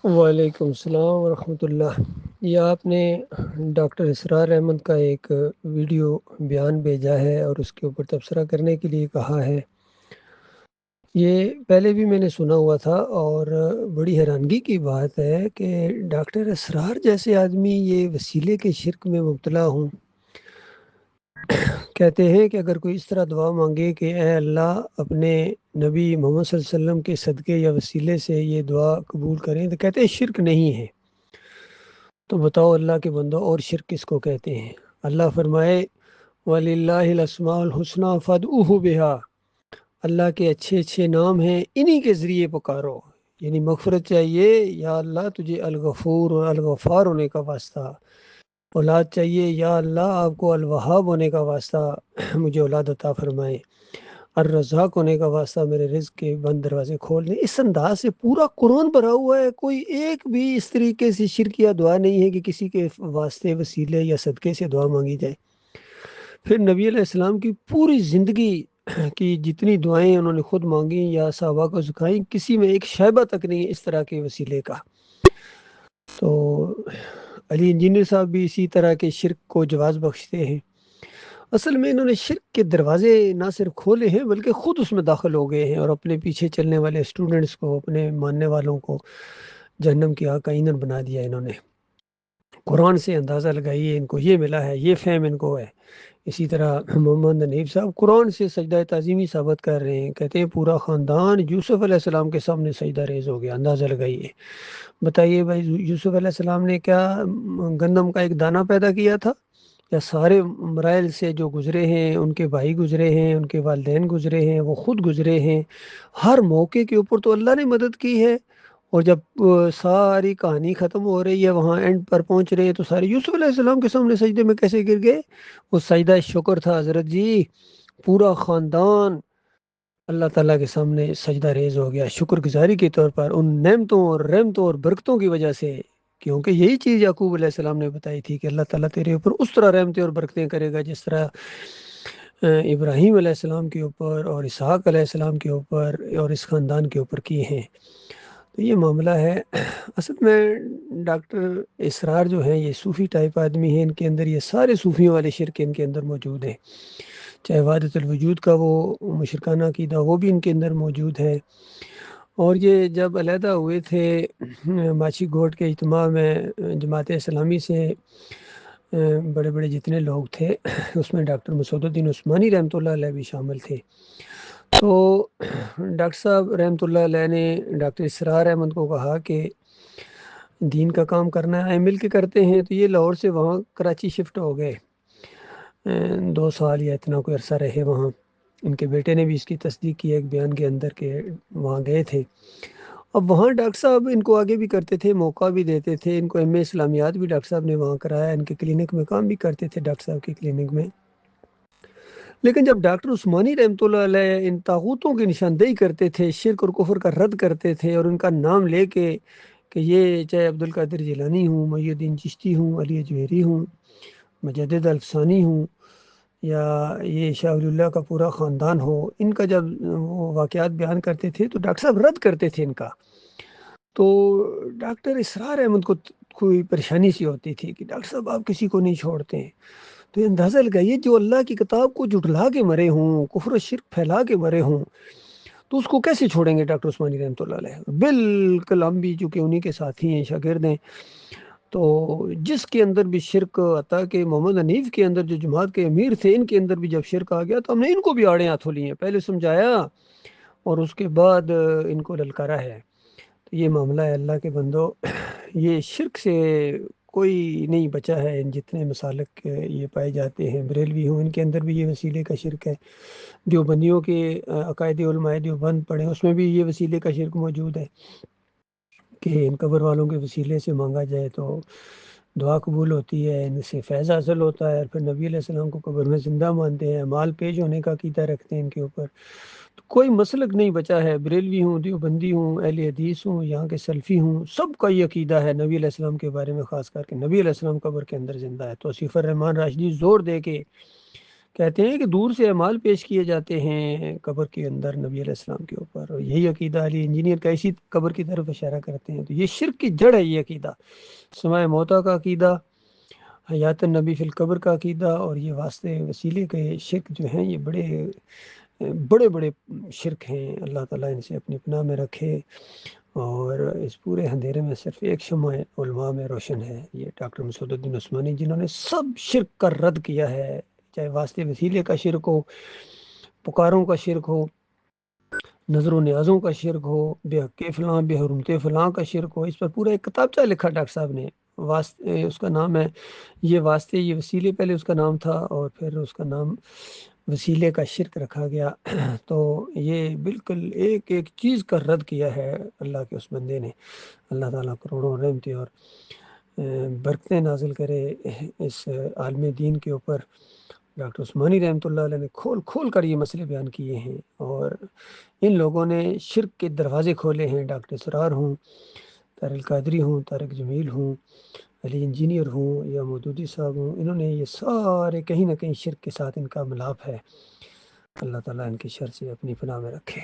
وعلیکم السلام ورحمۃ اللہ۔ یہ آپ نے ڈاکٹر اسرار احمد کا ایک ویڈیو بیان بھیجا ہے اور اس کے اوپر تبصرہ کرنے کے لیے کہا ہے۔ یہ پہلے بھی میں نے سنا ہوا تھا اور بڑی حیرانگی کی بات ہے کہ ڈاکٹر اسرار جیسے آدمی یہ وسیلے کے شرک میں مبتلا ہوں۔ کہتے ہیں کہ اگر کوئی اس طرح دعا مانگے کہ اے اللہ اپنے نبی محمد صلی اللہ علیہ وسلم کے صدقے یا وسیلے سے یہ دعا قبول کریں، تو کہتے ہیں شرک نہیں ہے۔ تو بتاؤ اللہ کے بندو، اور شرک کس کو کہتے ہیں؟ اللہ فرمائے وَلِلَّهِ الْأَسْمَاءُ الْحُسْنَى فَادْعُوهُ بِهَا، اللہ کے اچھے اچھے نام ہیں، انہی کے ذریعے پکارو۔ یعنی مغفرت چاہیے، یا اللہ تجھے الغفور اور الغفار ہونے کا واسطہ۔ اولاد چاہیے، یا اللہ آپ کو الوہاب ہونے کا واسطہ مجھے اولاد عطا فرمائے۔ الرزاق ہونے کا واسطہ میرے رزق کے بند دروازے کھول دیں۔ اس انداز سے پورا قرآن بھرا ہوا ہے، کوئی ایک بھی اس طریقے سے شرکیہ دعا نہیں ہے کہ کسی کے واسطے وسیلے یا صدقے سے دعا مانگی جائے۔ پھر نبی علیہ السلام کی پوری زندگی کی جتنی دعائیں انہوں نے خود مانگی یا صحابہ کو سکھائیں، کسی میں ایک شائبہ تک نہیں ہے اس طرح کے وسیلے کا۔ تو علی انجینئر صاحب بھی اسی طرح کے شرک کو جواز بخشتے ہیں۔ اصل میں انہوں نے شرک کے دروازے نہ صرف کھولے ہیں بلکہ خود اس میں داخل ہو گئے ہیں، اور اپنے پیچھے چلنے والے اسٹوڈنٹس کو، اپنے ماننے والوں کو جہنم کی آگ کا ایندھن بنا دیا انہوں نے۔ قرآن سے اندازہ لگائیے ان کو یہ ملا ہے، یہ فہم ان کو ہے۔ اسی طرح محمد حنیف صاحب قرآن سے سجدہ تعظیمی ثابت کر رہے ہیں، کہتے ہیں پورا خاندان یوسف علیہ السلام کے سامنے سجدہ ریز ہو گیا۔ اندازہ لگائیے، بتائیے بھائی یوسف علیہ السلام نے کیا گندم کا ایک دانہ پیدا کیا تھا؟ یا سارے مراحل سے جو گزرے ہیں، ان کے بھائی گزرے ہیں، ان کے والدین گزرے ہیں، وہ خود گزرے ہیں، ہر موقع کے اوپر تو اللہ نے مدد کی ہے۔ اور جب ساری کہانی ختم ہو رہی ہے، وہاں اینڈ پر پہنچ رہے ہیں، تو سارے یوسف علیہ السلام کے سامنے سجدے میں کیسے گر گئے؟ وہ سجدہ شکر تھا حضرت جی، پورا خاندان اللہ تعالیٰ کے سامنے سجدہ ریز ہو گیا شکر گزاری کے طور پر، ان نعمتوں اور رحمتوں اور برکتوں کی وجہ سے۔ کیونکہ یہی چیز یعقوب علیہ السلام نے بتائی تھی کہ اللہ تعالیٰ تیرے اوپر اس طرح رحمتیں اور برکتیں کرے گا جس طرح ابراہیم علیہ السلام کے اوپر اور اسحاق علیہ السلام کے اوپر اور اس خاندان کے اوپر کیے ہیں۔ تو یہ معاملہ ہے۔ اصل میں ڈاکٹر اسرار جو ہیں یہ صوفی ٹائپ آدمی ہیں، ان کے اندر یہ سارے صوفیوں والے شرک ان کے اندر موجود ہیں، چاہے وحدت الوجود کا وہ مشرکانہ عقیدہ وہ بھی ان کے اندر موجود ہے۔ اور یہ جب علیحدہ ہوئے تھے ماچھی گوٹ کے اجتماع میں جماعت اسلامی سے، بڑے بڑے جتنے لوگ تھے اس میں ڈاکٹر مسعود الدین عثمانی رحمۃ اللہ علیہ بھی شامل تھے۔ تو ڈاکٹر صاحب رحمۃ اللہ علیہ نے ڈاکٹر اسرار احمد کو کہا کہ دین کا کام کرنا ہے، مل کے کرتے ہیں۔ تو یہ لاہور سے وہاں کراچی شفٹ ہو گئے، 2 سال یا اتنا کوئی عرصہ رہے وہاں۔ ان کے بیٹے نے بھی اس کی تصدیق کی ایک بیان کے اندر کہ وہاں گئے تھے۔ اب وہاں ڈاکٹر صاحب ان کو آگے بھی کرتے تھے، موقع بھی دیتے تھے، ان کو ایم اے اسلامیات بھی ڈاکٹر صاحب نے وہاں کرایا، ان کے کلینک میں کام بھی کرتے تھے ڈاکٹر صاحب کے کلینک میں۔ لیکن جب ڈاکٹر عثمانی رحمۃ اللہ علیہ ان طاغوتوں کی نشاندہی کرتے تھے، شرک اور کفر کا رد کرتے تھے، اور ان کا نام لے کے کہ یہ چاہے عبد القادر جیلانی ہوں، محی الدین چشتی ہوں، علی اجمیری ہوں، مجدد الفسانی ہوں، یا یہ شاہ ولی اللہ کا پورا خاندان ہو، ان کا جب وہ واقعات بیان کرتے تھے تو ڈاکٹر صاحب رد کرتے تھے ان کا۔ تو ڈاکٹر اسرار احمد کو کوئی پریشانی سی ہوتی تھی کہ ڈاکٹر صاحب آپ کسی کو نہیں چھوڑتے ہیں۔ تو یہ اندازہ لگائیے جو اللہ کی کتاب کو جھٹلا کے مرے ہوں، کفر و شرک پھیلا کے مرے ہوں، تو اس کو کیسے چھوڑیں گے ڈاکٹر عثمانی رحمۃ اللہ علیہ؟ بالکل ہم بھی چونکہ انہی کے ساتھی ہیں، شاگرد ہیں، تو جس کے اندر بھی شرک آتا کہ محمد حنیف کے اندر جو جماعت کے امیر تھے، ان کے اندر بھی جب شرک آ گیا تو ہم نے ان کو بھی آڑے ہاتھوں لیے، پہلے سمجھایا اور اس کے بعد ان کو للکارا ہے۔ تو یہ معاملہ ہے اللہ کے بندو، یہ شرک سے کوئی نہیں بچا ہے۔ ان جتنے مسالک یہ پائے جاتے ہیں، بریلوی ہوں ان کے اندر بھی یہ وسیلے کا شرک ہے، دیوبندیوں کے عقائد علماء دیوبند پڑھیں اس میں بھی یہ وسیلے کا شرک موجود ہے کہ ان قبر والوں کے وسیلے سے مانگا جائے تو دعا قبول ہوتی ہے، ان سے فیض حاصل ہوتا ہے، اور پھر نبی علیہ السلام کو قبر میں زندہ مانتے ہیں، مال پیش ہونے کا عقیدہ رکھتے ہیں ان کے اوپر۔ تو کوئی مسلک نہیں بچا ہے، بریلوی ہوں، دیوبندی ہوں، اہل حدیث ہوں، یہاں کے سلفی ہوں، سب کا یہ عقیدہ ہے نبی علیہ السلام کے بارے میں، خاص کر کے نبی علیہ السلام قبر کے اندر زندہ ہے۔ تو آصف الرحمن راشدی زور دے کے کہتے ہیں کہ دور سے اعمال پیش کیے جاتے ہیں قبر کے اندر نبی علیہ السلام کے اوپر، اور یہی عقیدہ علی انجینئر کا اسی قبر کی طرف اشارہ کرتے ہیں۔ تو یہ شرک کی جڑ ہے، یہ عقیدہ سماع موتا کا عقیدہ، حیات النبی فی القبر کا عقیدہ، اور یہ واسطے وسیلے کے شرک جو ہیں یہ بڑے بڑے بڑے شرک ہیں۔ اللہ تعالیٰ ان سے اپنی پناہ میں رکھے، اور اس پورے اندھیرے میں صرف ایک شمع علماء میں روشن ہے، یہ ڈاکٹر مسعود الدین عثمانی، جنہوں نے سب شرک کا رد کیا ہے، چاہے واسطے وسیلے کا شرک ہو، پکاروں کا شرک ہو، نظر و نیازوں کا شرک ہو، بے حق فلاں بے حرمت فلاں کا شرک ہو۔ اس پر پورا ایک کتابچہ لکھا ڈاکٹر صاحب نے، واسطے اس کا نام ہے یہ واسطے یہ وسیلے، پہلے اس کا نام تھا اور پھر اس کا نام وسیلے کا شرک رکھا گیا۔ تو یہ بالکل ایک ایک چیز کا رد کیا ہے اللہ کے اس بندے نے۔ اللہ تعالیٰ کروڑوں رحمتیں اور برکتیں نازل کرے اس عالم دین کے اوپر۔ ڈاکٹر عثمانی رحمۃ اللہ علیہ نے کھول کھول کر یہ مسئلے بیان کیے ہیں، اور ان لوگوں نے شرک کے دروازے کھولے ہیں، ڈاکٹر اسرار ہوں، طارق القادری ہوں، طارق جمیل ہوں، علی انجینئر ہوں، یا مودودی صاحب ہوں، انہوں نے یہ سارے کہیں نہ کہیں شرک کے ساتھ ان کا ملاپ ہے۔ اللہ تعالیٰ ان کی شر سے اپنی پناہ میں رکھے۔